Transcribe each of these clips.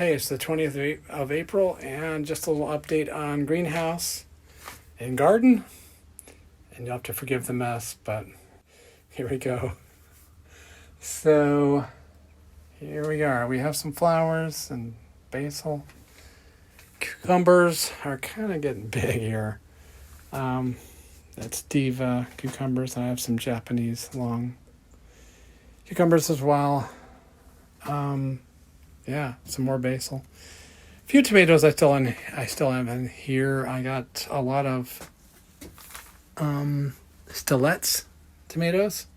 Hey, it's the 20th of April, and just a little update on greenhouse and garden. And you'll have to forgive the mess, but here we go. So, here we are. We have some flowers and basil. Cucumbers are kind of getting big here. That's Diva cucumbers. I have some Japanese long cucumbers as well. Yeah, some more basil. A few tomatoes I still have in here. I got a lot of Stilets tomatoes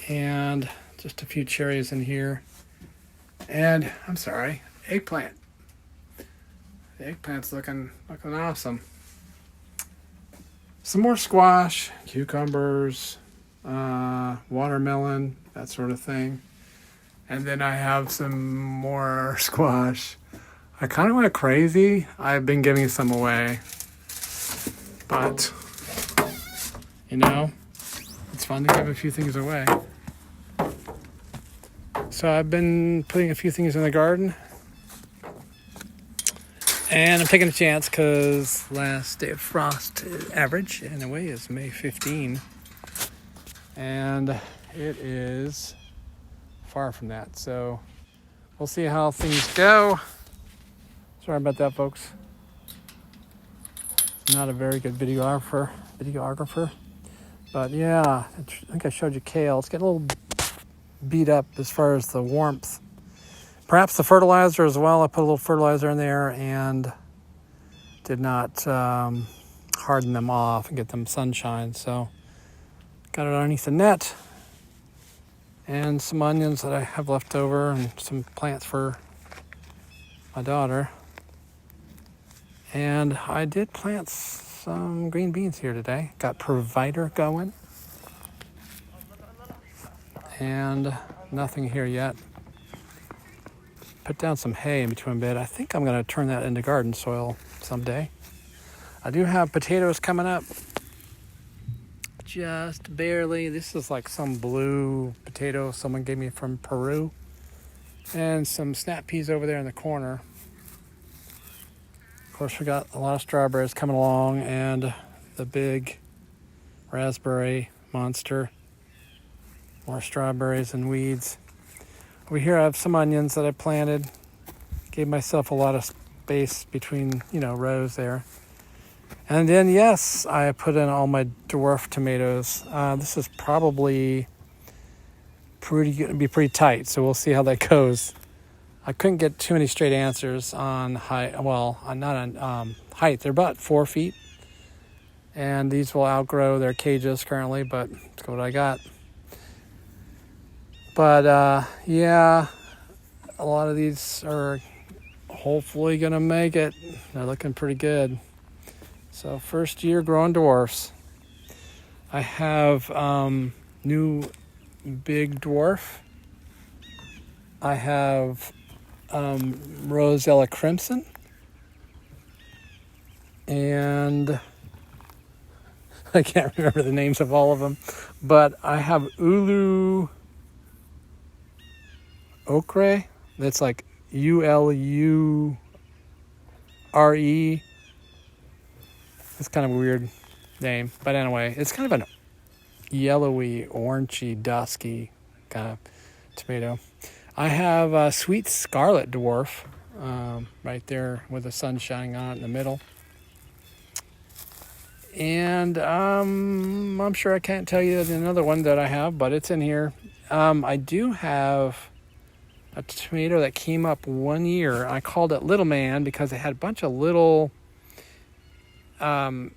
and just a few cherries in here. And eggplant. The eggplant's looking awesome. Some more squash, cucumbers, watermelon, that sort of thing. And then I have some more squash. I kind of went crazy. I've been giving some away. But, it's fun to give a few things away. So I've been putting a few things in the garden. And I'm taking a chance because last day of frost average, in a way, is May 15. And it is far from that. So we'll see how things go. Sorry about that, folks. Not a very good videographer. But yeah, I think I showed you kale. It's getting a little beat up as far as the warmth. Perhaps the fertilizer as well. I put a little fertilizer in there and did not harden them off and get them sunshine. So got it underneath the net. And some onions that I have left over and some plants for my daughter. And I did plant some green beans here today. Got Provider going. And nothing here yet. Put down some hay in between bed. I think I'm going to turn that into garden soil someday. I do have potatoes coming up. Just barely. This is like some blue potato someone gave me from Peru. And some snap peas over there in the corner. Of course, we got a lot of strawberries coming along and the big raspberry monster. More strawberries and weeds. Over here I have some onions that I planted. Gave myself a lot of space between, rows there. And then, yes, I put in all my dwarf tomatoes. This is probably going to be pretty tight, so we'll see how that goes. I couldn't get too many straight answers on height. Well, not on height. They're about 4 feet. And these will outgrow their cages currently, but that's what I got. But, yeah, a lot of these are hopefully going to make it. They're looking pretty good. So first year growing dwarfs. I have new big dwarf. I have Rosella Crimson. And I can't remember the names of all of them. But I have Ulu Okre. That's like Ulure. It's kind of a weird name. But anyway, it's kind of an yellowy, orangey, dusky kind of tomato. I have a sweet scarlet dwarf right there with the sun shining on it in the middle. And I'm sure I can't tell you another one that I have, but it's in here. I do have a tomato that came up 1 year. I called it Little Man because it had a bunch of little hand,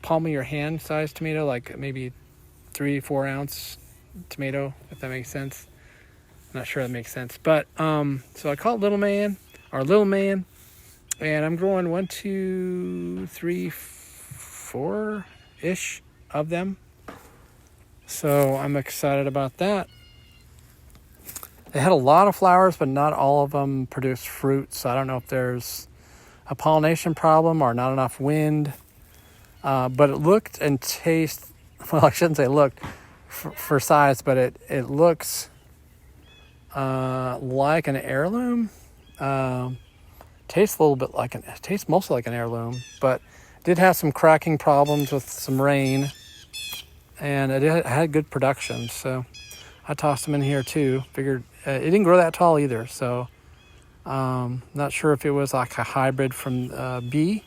palm of your hand size tomato, like maybe 3-4 ounce tomato, if that makes sense. I'm not sure that makes sense. But so I call it Little Man. And I'm growing 1, 2, 3, 4-ish of them. So I'm excited about that. They had a lot of flowers, but not all of them produced fruit. So I don't know if there's a pollination problem or not enough wind. But it looked and tasted, well, I shouldn't say looked for size, but it looks like an heirloom. Tastes a little bit like tastes mostly like an heirloom, but did have some cracking problems with some rain, and it had good production. So I tossed them in here too. Figured it didn't grow that tall either, so not sure if it was like a hybrid from bee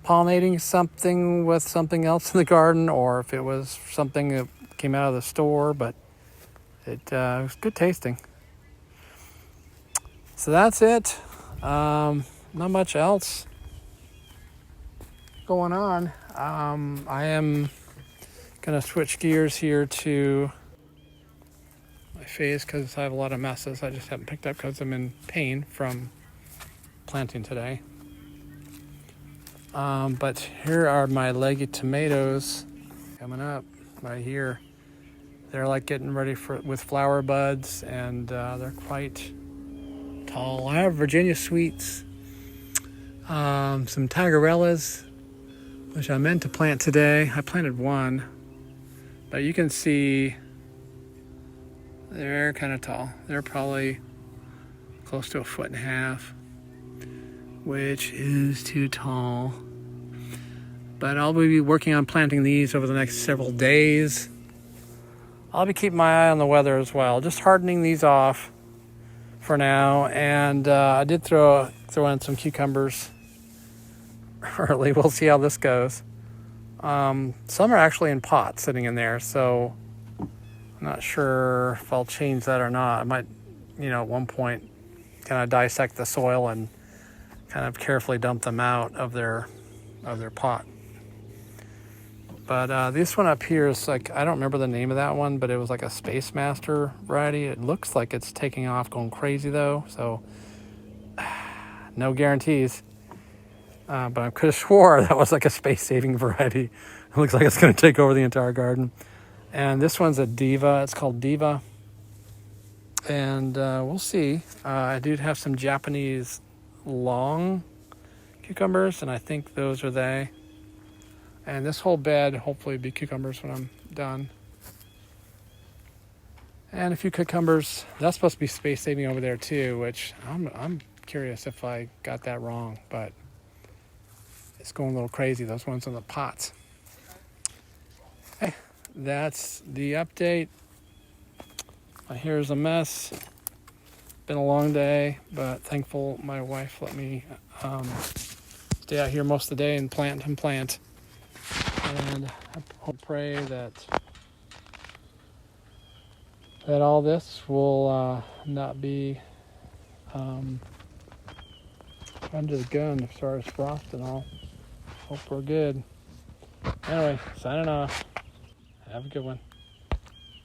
pollinating something with something else in the garden, or if it was something that came out of the store, but it was good tasting. So that's it. Not much else going on. I am gonna switch gears here to my face because I have a lot of messes I just haven't picked up because I'm in pain from planting today. But here are my leggy tomatoes coming up right here. They're like getting ready with flower buds, and they're quite tall. I have Virginia sweets, some tagarellas, which I meant to plant today. I planted one, but you can see they're kind of tall. They're probably close to 1.5 feet, which is too tall. But I'll be working on planting these over the next several days. I'll be keeping my eye on the weather as well, just hardening these off for now. And I did throw in some cucumbers early. We'll see how this goes. Some are actually in pots sitting in there, so I'm not sure if I'll change that or not. I might, at one point kind of dissect the soil and kind of carefully dump them out of their pot. But this one up here is like, I don't remember the name of that one, but it was like a Space Master variety. It looks like it's taking off, going crazy though, so no guarantees. But I could have swore that was like a space-saving variety. It looks like it's going to take over the entire garden. And this one's a Diva. It's called Diva. And we'll see. I do have some Japanese long cucumbers, and I think those are they. And this whole bed hopefully will be cucumbers when I'm done. And a few cucumbers. That's supposed to be space-saving over there too, which I'm curious if I got that wrong, but it's going a little crazy, those ones in the pots. Hey, that's the update. My hair's a mess. Been a long day, but thankful my wife let me stay out here most of the day and plant. And I hope, pray that all this will not be under the gun as far as frost and all. Hope we're good. Anyway, signing off. Have a good one.